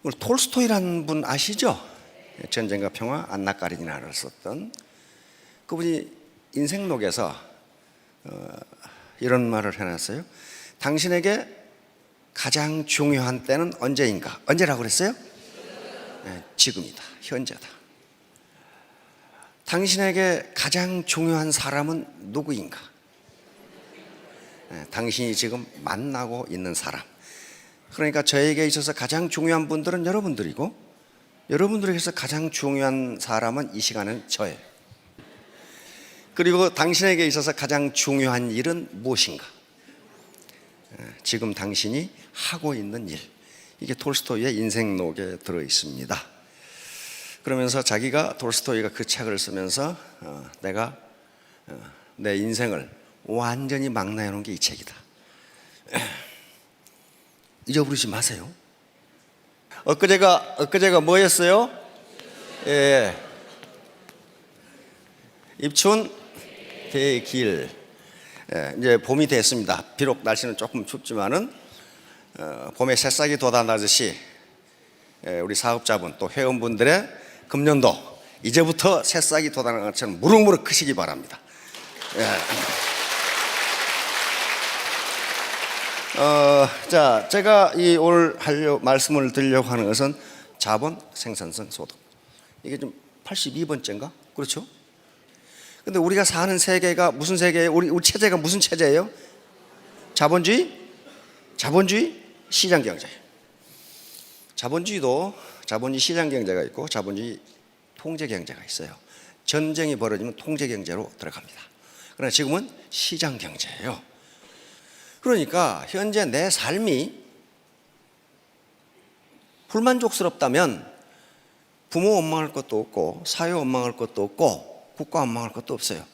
오늘 톨스토이라는 분 아시죠? 전쟁과 평화, 안나 까리니나를 썼던 그분이 인생록에서 이런 말을 해놨어요. 당신에게 가장 중요한 때는 언제인가? 언제라고 그랬어요? 네, 지금이다, 현재다. 당신에게 가장 중요한 사람은 누구인가? 네, 당신이 지금 만나고 있는 사람. 그러니까 저에게 있어서 가장 중요한 분들은 여러분들이고, 여러분들에게서 가장 중요한 사람은 이 시간은 저예요. 그리고 당신에게 있어서 가장 중요한 일은 무엇인가? 지금 당신이 하고 있는 일. 이게 톨스토이의 인생록에 들어 있습니다. 그러면서 자기가, 톨스토이가 그 책을 쓰면서 내가 내 인생을 완전히 망라해 놓은 게 이 책이다. 잊어버리지 마세요. 엊그제가 뭐였어요? 예. 입춘 대길. 예, 이제 봄이 됐습니다. 비록 날씨는 조금 춥지만은 봄에 새싹이 돋아나듯이 우리 사업자분 또 회원분들의 금년도 이제부터 새싹이 돋아나는 것처럼 무럭무럭 크시기 바랍니다. 예. 자, 제가 오늘 말씀을 드리려고 하는 것은 자본 생산성 소득. 이게 좀 82번째인가? 그렇죠? 근데 우리가 사는 세계가 무슨 세계예요? 우리 체제가 무슨 체제예요? 자본주의, 시장 경제. 자본주의 시장 경제가 있고 자본주의 통제 경제가 있어요. 전쟁이 벌어지면 통제 경제로 들어갑니다. 그러나 지금은 시장 경제예요. 그러니까 현재 내 삶이 불만족스럽다면 부모 원망할 것도 없고 사회 원망할 것도 없고 국가 원망할 것도 없어요.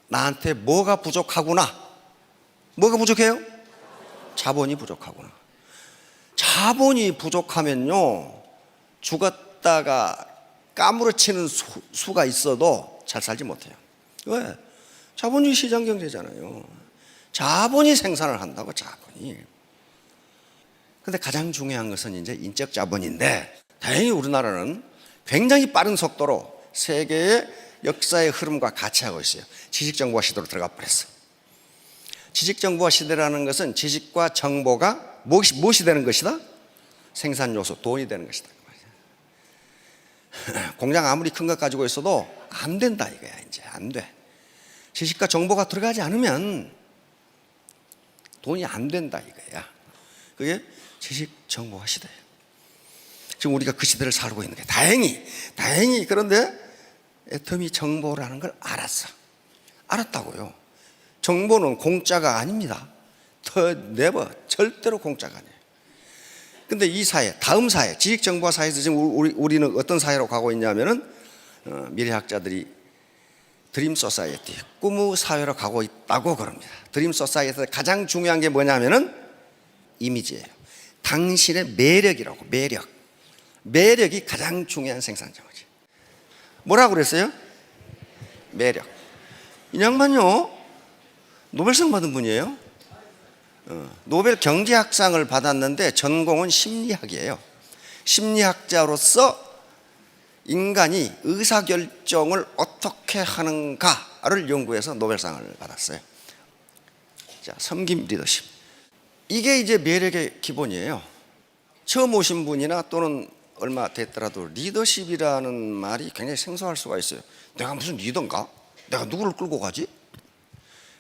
나한테 뭐가 부족하구나. 뭐가 부족해요? 자본이 부족하구나. 자본이 부족하면요, 죽었다가 까무러치는 수가 있어도 잘 살지 못해요. 왜? 자본주의 시장 경제잖아요. 자본이 생산을 한다고, 자본이. 근데 가장 중요한 것은 이제 인적 자본인데, 다행히 우리나라는 굉장히 빠른 속도로 세계의 역사의 흐름과 같이 하고 있어요. 지식정보화 시대로 들어가 버렸어요. 지식정보화 시대라는 것은 지식과 정보가 무엇이 되는 것이다? 생산 요소, 돈이 되는 것이다. 공장 아무리 큰 것 가지고 있어도 안 된다 이거야. 이제 안 돼. 지식과 정보가 들어가지 않으면 돈이 안 된다 이거야. 그게 지식 정보화 시대예요. 지금 우리가 그 시대를 살고 있는 게 다행히 그런데 애터미 정보라는 걸 알았다고요. 정보는 공짜가 아닙니다. 네버 절대로 공짜가 아니에요. 근데 이 사회, 다음 사회, 지식 정보화 사회에서 지금 우리는 어떤 사회로 가고 있냐면은 미래학자들이 드림 소사이어티, 꿈의 사회로 가고 있다고 그럽니다. 드림 소사이어티에서 가장 중요한 게 뭐냐면은 이미지예요. 당신의 매력이라고. 매력이 가장 중요한 생산자거지. 뭐라고 그랬어요? 매력. 이 양반요, 노벨상 받은 분이에요. 노벨 경제학상을 받았는데 전공은 심리학이에요. 심리학자로서 인간이 의사결정을 어떻게 하는가를 연구해서 노벨상을 받았어요. 자, 섬김 리더십. 이게 이제 매력의 기본이에요. 처음 오신 분이나 또는 얼마 됐더라도 리더십이라는 말이 굉장히 생소할 수가 있어요. 내가 무슨 리더인가? 내가 누구를 끌고 가지?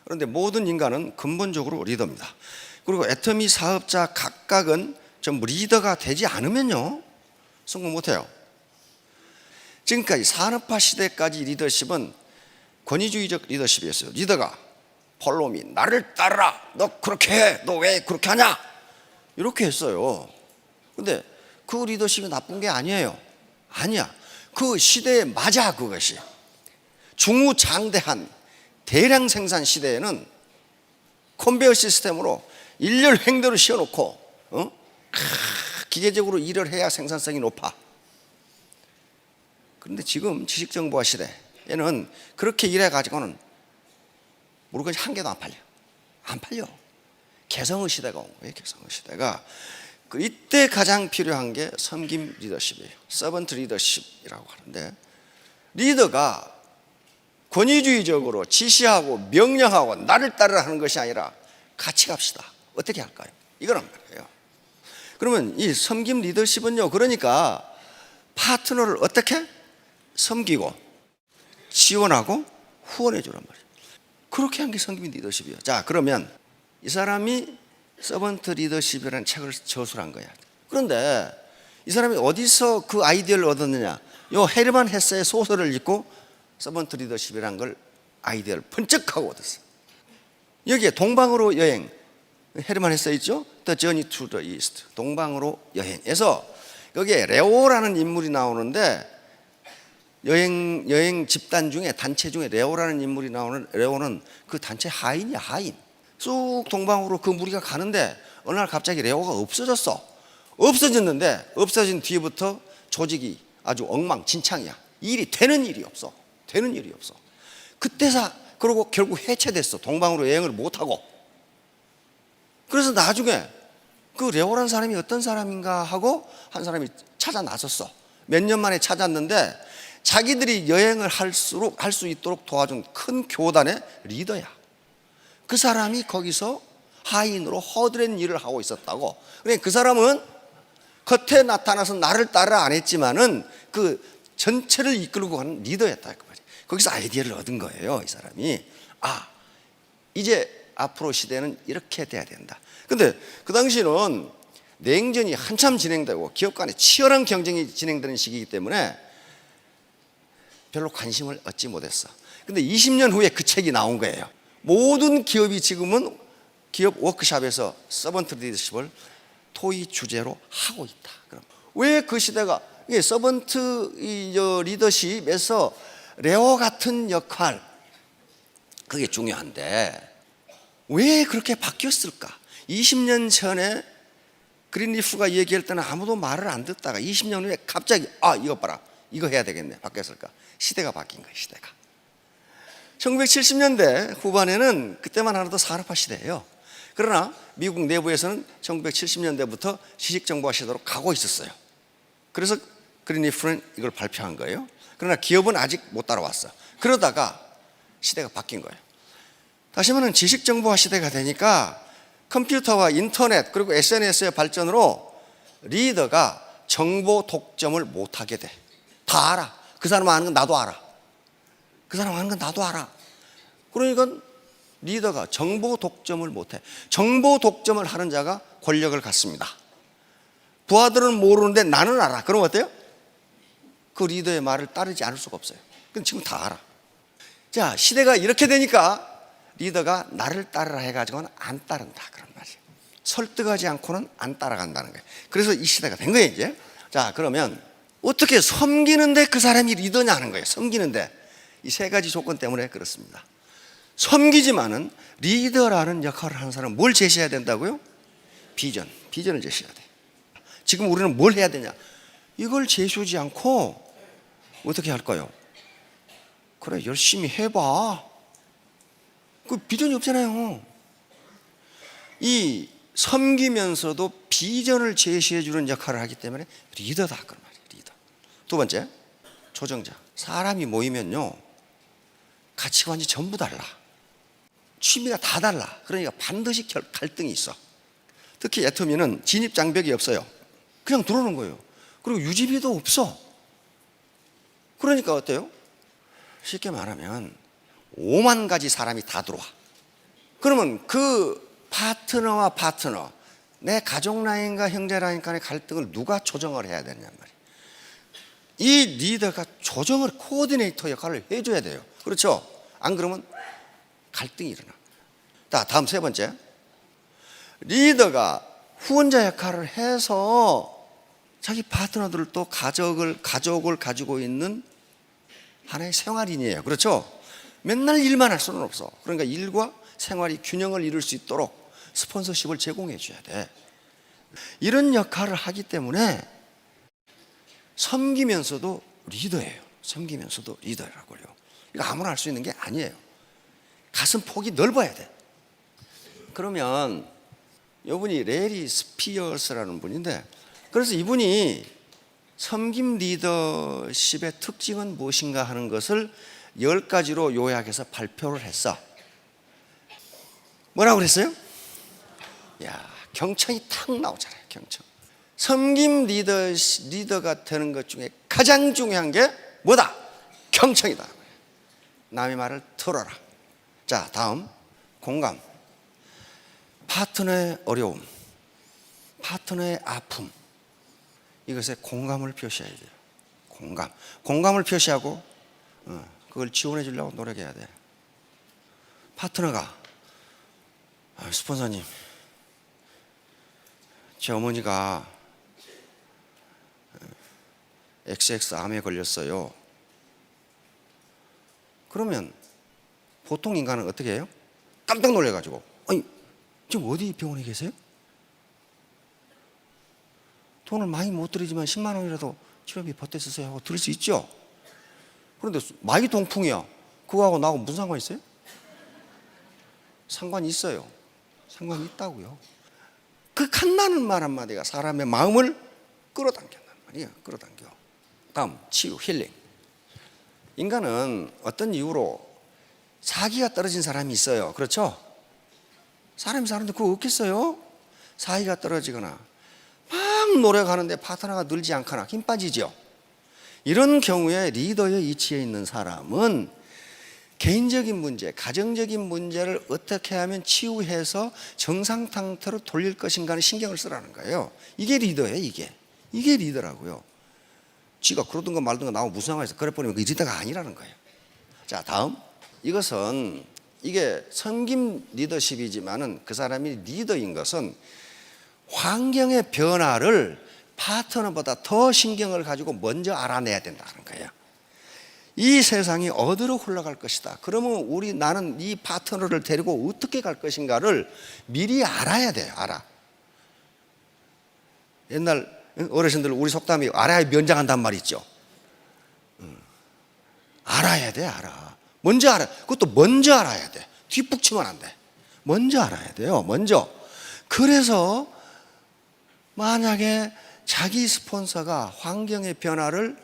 그런데 모든 인간은 근본적으로 리더입니다. 그리고 애터미 사업자 각각은 전부 리더가 되지 않으면요, 성공 못해요. 지금까지 산업화 시대까지 리더십은 권위주의적 리더십이었어요. 리더가 폴로미, 나를 따르라. 너 그렇게 해. 너 왜 그렇게 하냐? 이렇게 했어요. 근데 그 리더십이 나쁜 게 아니에요. 아니야. 그 시대에 맞아, 그것이. 중우장대한 대량 생산 시대에는 컨베이어 시스템으로 일렬 횡대로 씌워놓고 기계적으로 일을 해야 생산성이 높아. 그런데 지금 지식정보화 시대에는 그렇게 일해가지고는 물건이 한 개도 안 팔려. 개성의 시대가 온 거예요. 개성의 시대가. 이때 가장 필요한 게 섬김 리더십이에요. 서번트 리더십이라고 하는데, 리더가 권위주의적으로 지시하고 명령하고 나를 따르라 하는 것이 아니라 같이 갑시다. 어떻게 할까요? 이거란 말이에요. 그러면 이 섬김 리더십은요, 그러니까 파트너를 어떻게 섬기고 지원하고 후원해 주란 말이에요. 그렇게 한 게 섬김 리더십이에요. 자, 그러면 이 사람이 서번트 리더십이라는 책을 저술한 거야. 그런데 이 사람이 어디서 그 아이디어를 얻었느냐? 요 헤르만 헤세의 소설을 읽고 서번트 리더십이라는 걸 아이디어를 번쩍하고 얻었어요. 여기에 동방으로 여행, 헤르만 헤세 있죠? The Journey to the East, 동방으로 여행에서 여기에 레오라는 인물이 나오는데, 여행 집단 중에, 단체 중에 레오라는 인물이 나오는, 레오는 그 단체 하인이야, 하인. 쑥 동방으로 그 무리가 가는데 어느 날 갑자기 레오가 없어졌어. 없어졌는데 없어진 뒤부터 조직이 아주 엉망진창이야. 일이 되는 일이 없어. 되는 일이 없어. 그때서 그러고 결국 해체됐어. 동방으로 여행을 못하고. 그래서 나중에 그 레오라는 사람이 어떤 사람인가 하고 한 사람이 찾아 나섰어. 몇 년 만에 찾았는데 자기들이 여행을 할 수 있도록 도와준 큰 교단의 리더야. 그 사람이 거기서 하인으로 허드렛 일을 하고 있었다고. 그러니까 그 사람은 겉에 나타나서 나를 따라 안 했지만은 그 전체를 이끌고 가는 리더였다. 그 말이에요. 거기서 아이디어를 얻은 거예요. 이 사람이. 아, 이제 앞으로 시대는 이렇게 돼야 된다. 근데 그 당시는 냉전이 한참 진행되고 기업 간에 치열한 경쟁이 진행되는 시기이기 때문에 별로 관심을 얻지 못했어. 근데 20년 후에 그 책이 나온 거예요. 모든 기업이 지금은 기업 워크숍에서 서번트 리더십을 토의 주제로 하고 있다. 그럼 왜 그 시대가 서번트 리더십에서 레오 같은 역할, 그게 중요한데 왜 그렇게 바뀌었을까? 20년 전에 그린리프가 얘기할 때는 아무도 말을 안 듣다가 20년 후에 갑자기 이거 봐라, 이거 해야 되겠네, 바뀌었을까? 시대가 바뀐 거예요. 시대가 1970년대 후반에는 그때만 하나도 산업화 시대예요. 그러나 미국 내부에서는 1970년대부터 지식정보화 시대로 가고 있었어요. 그래서 그린리프는 이걸 발표한 거예요. 그러나 기업은 아직 못 따라왔어. 그러다가 시대가 바뀐 거예요. 다시 말하면 지식정보화 시대가 되니까 컴퓨터와 인터넷 그리고 SNS의 발전으로 리더가 정보 독점을 못하게 돼. 다 알아. 그 사람 아는 건 나도 알아. 그 사람 아는 건 나도 알아. 그러니까 리더가 정보 독점을 못해. 정보 독점을 하는 자가 권력을 갖습니다. 부하들은 모르는데 나는 알아. 그럼 어때요? 그 리더의 말을 따르지 않을 수가 없어요. 근데 지금 다 알아. 자, 시대가 이렇게 되니까 리더가 나를 따르라 해가지고는 안 따른다. 그런 말이에요. 설득하지 않고는 안 따라간다는 거예요. 그래서 이 시대가 된 거예요, 이제. 자, 그러면 어떻게 섬기는데 그 사람이 리더냐 하는 거예요. 섬기는데 이 세 가지 조건 때문에 그렇습니다. 섬기지만은 리더라는 역할을 하는 사람은 뭘 제시해야 된다고요? 비전을 제시해야 돼. 지금 우리는 뭘 해야 되냐? 이걸 제시하지 않고 어떻게 할까요? 그래, 열심히 해봐. 그 비전이 없잖아요. 이 섬기면서도 비전을 제시해 주는 역할을 하기 때문에 리더다. 그런 말이에요. 리더. 두 번째, 조정자. 사람이 모이면요, 가치관이 전부 달라. 취미가 다 달라. 그러니까 반드시 갈등이 있어. 특히 애터미는 진입 장벽이 없어요. 그냥 들어오는 거예요. 그리고 유지비도 없어. 그러니까 어때요? 쉽게 말하면 5만 가지 사람이 다 들어와. 그러면 그 파트너와 파트너, 내 가족 라인과 형제 라인 간의 갈등을 누가 조정을 해야 되냐 말이에요. 이 리더가 조정을, 코어디네이터 역할을 해줘야 돼요. 그렇죠? 안 그러면 갈등이 일어나. 자, 다음 세 번째, 리더가 후원자 역할을 해서 자기 파트너들을 또 가족을 가지고 있는 하나의 생활인이에요. 그렇죠? 맨날 일만 할 수는 없어. 그러니까 일과 생활이 균형을 이룰 수 있도록 스폰서십을 제공해 줘야 돼. 이런 역할을 하기 때문에 섬기면서도 리더예요. 섬기면서도 리더라고요. 이거 아무나 할 수 있는 게 아니에요. 가슴 폭이 넓어야 돼. 그러면 이분이 레리 스피어스라는 분인데, 그래서 이분이 섬김 리더십의 특징은 무엇인가 하는 것을 10가지로 요약해서 발표를 했어. 뭐라고 그랬어요? 야, 경청이 탁 나오잖아요. 경청. 섬김 리더가 되는 것 중에 가장 중요한 게 뭐다? 경청이다. 남의 말을 들어라. 자, 다음 공감. 파트너의 어려움, 파트너의 아픔, 이것에 공감을 표시해야 돼요. 공감을 표시하고 그걸 지원해 주려고 노력해야 돼. 파트너가 스폰서님, 제 어머니가 XX암에 걸렸어요. 그러면 보통 인간은 어떻게 해요? 깜짝 놀래가지고, 아니 지금 어디 병원에 계세요? 돈을 많이 못 드리지만 10만 원이라도 치료비 보태 쓰세요 하고 들을 수 있죠. 그런데 마이 동풍이야. 그거하고 나하고 무슨 상관이 있어요? 상관이 있어요. 상관이 있다고요. 그 칸나는 말 한마디가 사람의 마음을 끌어당긴단 말이에요. 끌어당겨. 다음 치유, 힐링. 인간은 어떤 이유로 사기가 떨어진 사람이 있어요. 그렇죠? 사람이 사는데 그거 없겠어요? 사기가 떨어지거나 막 노력하는데 파트너가 늘지 않거나 힘 빠지죠. 이런 경우에 리더의 위치에 있는 사람은 개인적인 문제, 가정적인 문제를 어떻게 하면 치유해서 정상 상태로 돌릴 것인가는 신경을 쓰라는 거예요. 이게 리더예요. 이게 리더라고요. 지가 그러든가 말든가 나하고 무슨 상관이 있어. 그래 버리면 그 리더가 아니라는 거예요. 자, 다음. 이것은 이게 섬김 리더십이지만은 그 사람이 리더인 것은 환경의 변화를 파트너보다 더 신경을 가지고 먼저 알아내야 된다는 거예요. 이 세상이 어디로 흘러갈 것이다. 그러면 나는 이 파트너를 데리고 어떻게 갈 것인가를 미리 알아야 돼요. 알아. 옛날 어르신들 우리 속담이 알아야 면장한단 말 있죠. 알아야 돼. 알아. 먼저 알아. 그것도 먼저 알아야 돼. 뒷북치면 안 돼. 먼저 알아야 돼요. 먼저. 그래서 만약에 자기 스폰서가 환경의 변화를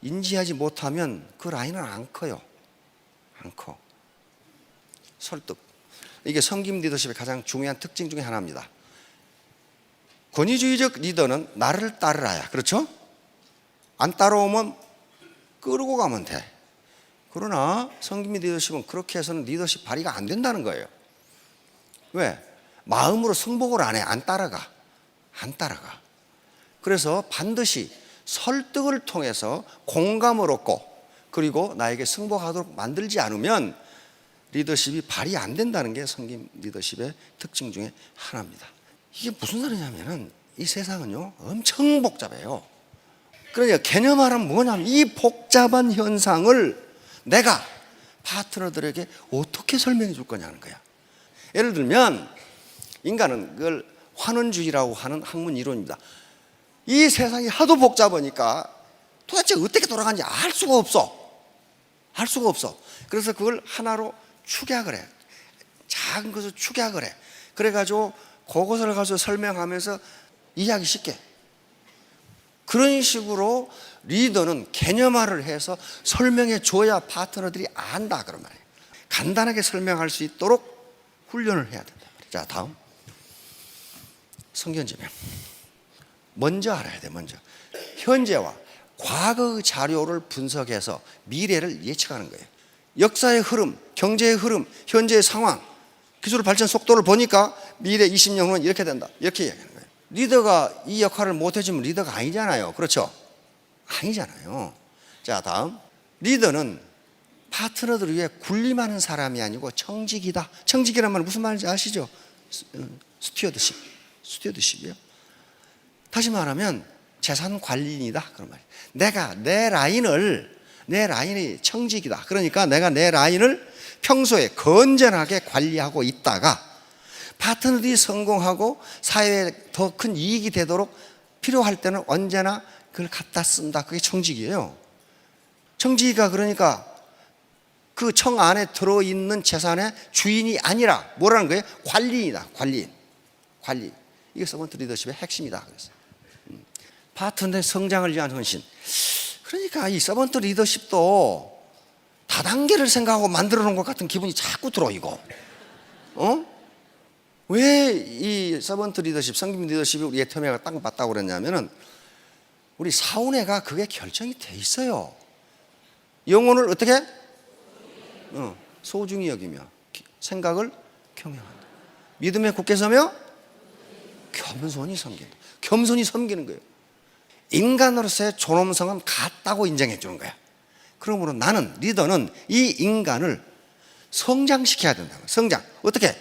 인지하지 못하면 그 라인은 안 커요. 안 커. 설득. 이게 섬김 리더십의 가장 중요한 특징 중에 하나입니다. 권위주의적 리더는 나를 따르라야. 그렇죠? 안 따라오면 끌고 가면 돼. 그러나 섬김 리더십은 그렇게 해서는 리더십 발휘가 안 된다는 거예요. 왜? 마음으로 승복을 안 해. 안 따라가. 그래서 반드시 설득을 통해서 공감을 얻고 그리고 나에게 승복하도록 만들지 않으면 리더십이 발휘 안 된다는 게 섬김 리더십의 특징 중에 하나입니다. 이게 무슨 소리냐면은 이 세상은요 엄청 복잡해요. 그러니까 개념화는 뭐냐면 이 복잡한 현상을 내가 파트너들에게 어떻게 설명해 줄 거냐는 거야. 예를 들면 인간은 그걸 환원주의라고 하는 학문 이론입니다. 이 세상이 하도 복잡하니까 도대체 어떻게 돌아가는지 알 수가 없어. 그래서 그걸 하나로 축약을 해. 작은 것을 축약을 해. 그래가지고 그것을 가서 설명하면서 이해하기 쉽게. 그런 식으로 리더는 개념화를 해서 설명해 줘야 파트너들이 안다 그런 말이에요. 간단하게 설명할 수 있도록 훈련을 해야 된다. 자, 다음 성견지명. 먼저 알아야 돼. 먼저 현재와 과거의 자료를 분석해서 미래를 예측하는 거예요. 역사의 흐름, 경제의 흐름, 현재의 상황, 기술 발전 속도를 보니까 미래 20년 후는 이렇게 된다. 이렇게 얘기하는 거예요. 리더가 이 역할을 못 해주면 리더가 아니잖아요. 그렇죠? 아니잖아요. 자, 다음. 리더는 파트너들 위해 군림하는 사람이 아니고 청직이다. 청직이란 말은 무슨 말인지 아시죠? 스튜어드십이요. 다시 말하면 재산 관리인이다 그런 말이에요. 내가 내 라인이 청직이다. 그러니까 내가 내 라인을 평소에 건전하게 관리하고 있다가 파트너들이 성공하고 사회에 더 큰 이익이 되도록 필요할 때는 언제나 그걸 갖다 쓴다. 그게 청직이에요. 청지기가 그러니까 그 청 안에 들어있는 재산의 주인이 아니라 뭐라는 거예요? 관리인이다. 관리. 이게 서번트 리더십의 핵심이다. 그래서 파트너의 성장을 위한 헌신. 그러니까 이 서번트 리더십도 다단계를 생각하고 만들어 놓은 것 같은 기분이 자꾸 들어. 이거 왜 이 서번트 리더십, 성김 리더십이 우리 애터미가 딱 맞다고 그랬냐면은 우리 사운회가 그게 결정이 돼 있어요. 영혼을 어떻게? 소중히 여기며 생각을 경영한다. 믿음에 굳게 서며 겸손히 섬긴다. 겸손히 섬기는 거예요. 인간으로서의 존엄성은 같다고 인정해 주는 거야. 그러므로 나는, 리더는 이 인간을 성장시켜야 된다. 성장. 어떻게?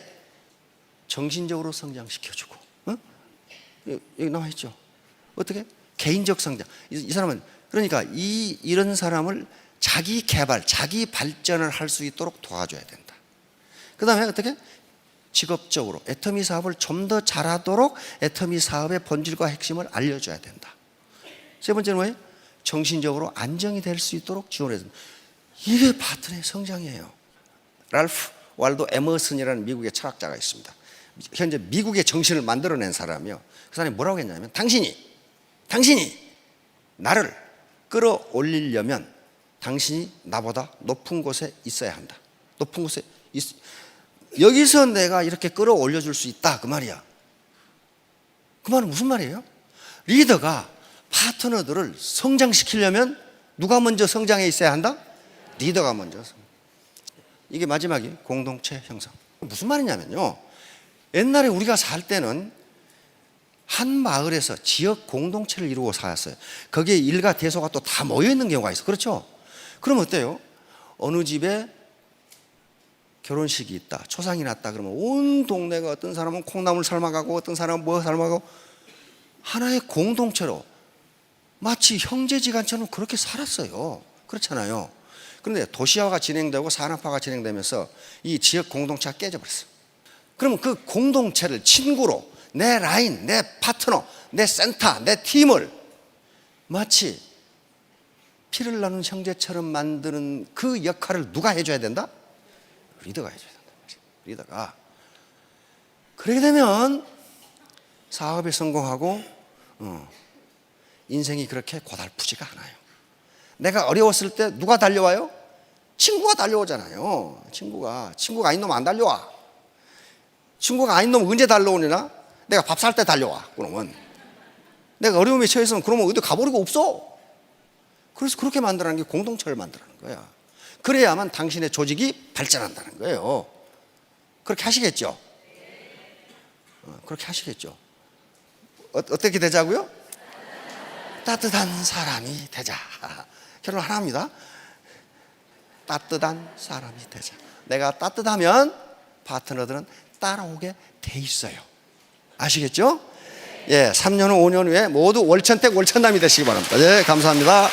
정신적으로 성장시켜주고, 여기 나와 있죠. 어떻게? 개인적 성장. 이 사람은, 그러니까 이런 사람을 자기 개발, 자기 발전을 할 수 있도록 도와줘야 된다. 그 다음에 어떻게? 직업적으로 애터미 사업을 좀 더 잘하도록 애터미 사업의 본질과 핵심을 알려줘야 된다. 세 번째는 뭐예요? 정신적으로 안정이 될 수 있도록 지원해야 된다. 이게 파트너의 성장이에요. 랄프 왈도 에머슨이라는 미국의 철학자가 있습니다. 현재 미국의 정신을 만들어낸 사람이요. 그 사람이 뭐라고 했냐면, 당신이 나를 끌어올리려면 당신이 나보다 높은 곳에 있어야 한다. 높은 곳에 여기서 내가 이렇게 끌어올려 줄 수 있다, 그 말이야. 그 말은 무슨 말이에요? 리더가 파트너들을 성장시키려면 누가 먼저 성장해 있어야 한다? 리더가 먼저. 이게 마지막이 공동체 형성. 무슨 말이냐면요, 옛날에 우리가 살 때는 한 마을에서 지역 공동체를 이루고 살았어요. 거기에 일가 대소가 또 다 모여 있는 경우가 있어. 그렇죠? 그럼 어때요? 어느 집에 결혼식이 있다, 초상이 났다 그러면 온 동네가, 어떤 사람은 콩나물 삶아가고 어떤 사람은 뭐 삶아가고, 하나의 공동체로 마치 형제지간처럼 그렇게 살았어요. 그렇잖아요. 그런데 도시화가 진행되고 산업화가 진행되면서 이 지역 공동체가 깨져버렸어요. 그러면 그 공동체를 친구로, 내 라인, 내 파트너, 내 센터, 내 팀을 마치 피를 나눈 형제처럼 만드는 그 역할을 누가 해줘야 된다? 리더가 해줘야 된다. 리더가. 그렇게 되면 사업에 성공하고 인생이 그렇게 고달프지가 않아요. 내가 어려웠을 때 누가 달려와요? 친구가 달려오잖아요. 친구가 아닌 놈 안 달려와. 친구가 아닌 놈 언제 달려오느냐? 내가 밥 살 때 달려와. 그러면 내가 어려움에 처했으면 그러면 어디 가버리고 없어. 그래서 그렇게 만들어낸 게 공동체를 만들어낸 거야. 그래야만 당신의 조직이 발전한다는 거예요. 그렇게 하시겠죠? 그렇게 하시겠죠? 어떻게 되자고요? 따뜻한 사람이 되자. 결론 하나입니다. 따뜻한 사람이 되자. 내가 따뜻하면 파트너들은 따라오게 돼 있어요. 아시겠죠? 예, 3년 후, 5년 후에 모두 월천택 월천남이 되시기 바랍니다. 예, 감사합니다.